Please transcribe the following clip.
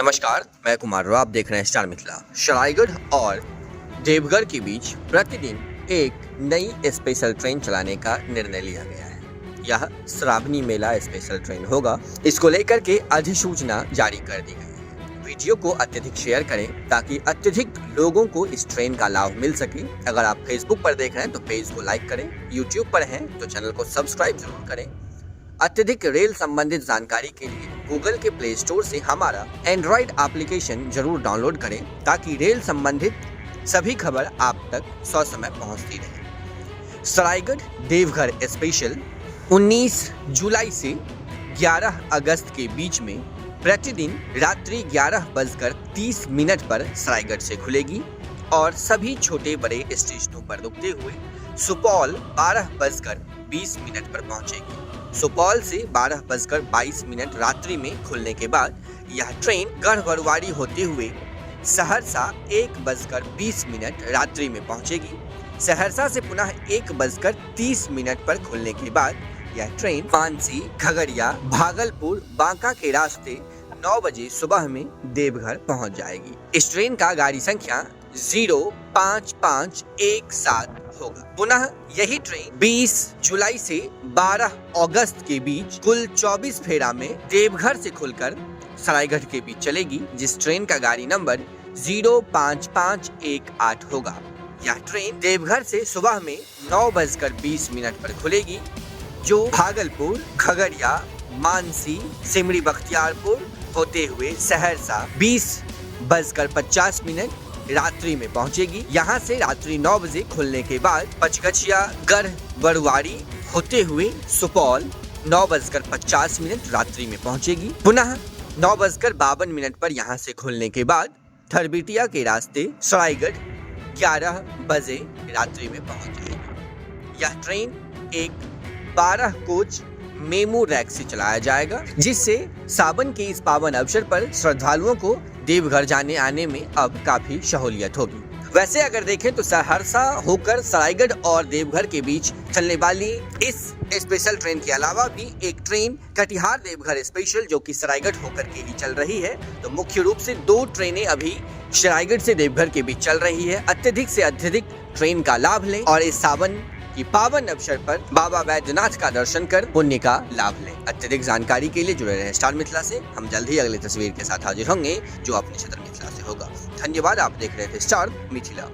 नमस्कार, मैं कुमार राव, आप देख रहे हैं स्टार मिथिला। सरायगढ़ और देवघर के बीच प्रतिदिन एक नई स्पेशल ट्रेन चलाने का निर्णय लिया गया है। यह श्रावणी मेला स्पेशल ट्रेन होगा। इसको लेकर के अधिसूचना जारी कर दी गई है। वीडियो को अत्यधिक शेयर करें ताकि अत्यधिक लोगों को इस ट्रेन का लाभ मिल सके। अगर आप फेसबुक पर देख रहे हैं तो पेज को लाइक करें, यूट्यूब पर हैं तो चैनल को सब्सक्राइब जरूर करें। अत्यधिक रेल संबंधित जानकारी के लिए गूगल के प्ले स्टोर से हमारा एंड्रॉइड एप्लीकेशन जरूर डाउनलोड करें ताकि रेल संबंधित सभी खबर आप तक ससमय पहुंचती रहे। सरायगढ़ देवघर स्पेशल 19 जुलाई से 11 अगस्त के बीच में प्रतिदिन रात्रि 11:30 पर सरायगढ़ से खुलेगी और सभी छोटे बड़े स्टेशनों पर रुकते हुए सुपौल 12:20 पर पहुंचेगी। सुपौल से 12:22 रात्रि में खुलने के बाद यह ट्रेन गढ़बरुआरी होते हुए सहरसा 1:20 रात्रि में पहुंचेगी। सहरसा से पुनः 1:30 पर खुलने के बाद यह ट्रेन मानसी, खगड़िया, भागलपुर, बांका के रास्ते 9 बजे सुबह में देवघर पहुंच जाएगी। इस ट्रेन का गाड़ी संख्या 05517 होगा। पुनः यही ट्रेन 20 जुलाई से 12 अगस्त के बीच कुल 24 फेरा में देवघर से खुलकर सरायगढ़ के बीच चलेगी, जिस ट्रेन का गाड़ी नंबर 05518 होगा। यह ट्रेन देवघर से सुबह में 9:20 पर खुलेगी, जो भागलपुर, खगड़िया, मानसी, सिमरी बख्तियारपुर होते हुए सहरसा 20:50 रात्रि में पहुंचेगी। यहां से रात्रि 9 बजे खुलने के बाद पचगछिया, गढ़बरुआरी होते हुए सुपौल 9:50 रात्रि में पहुंचेगी। पुनः 9:52 पर यहां से खुलने के बाद थरबिटिया के रास्ते सरायगढ़ 11 बजे रात्रि में पहुंच जाएगी। यह ट्रेन एक 12 कोच मेमू रैक से चलाया जाएगा, जिससे सावन के इस पावन अवसर पर श्रद्धालुओं को देवघर जाने आने में अब काफी सहूलियत होगी। वैसे अगर देखें तो सहरसा होकर सरायगढ़ और देवघर के बीच चलने वाली इस स्पेशल ट्रेन के अलावा भी एक ट्रेन कटिहार देवघर स्पेशल, जो कि सरायगढ़ होकर के ही चल रही है। तो मुख्य रूप से 2 ट्रेनें अभी सरायगढ़ से देवघर के बीच चल रही है। अत्यधिक से अत्यधिक ट्रेन का लाभ लें और इस सावन की पावन अवसर पर बाबा बैद्यनाथ का दर्शन कर पुण्य का लाभ लें। अत्यधिक जानकारी के लिए जुड़े रहें स्टार मिथिला से। हम जल्द ही अगली तस्वीर के साथ हाजिर होंगे जो अपने क्षेत्र मिथिला से होगा। धन्यवाद। आप देख रहे थे स्टार मिथिला।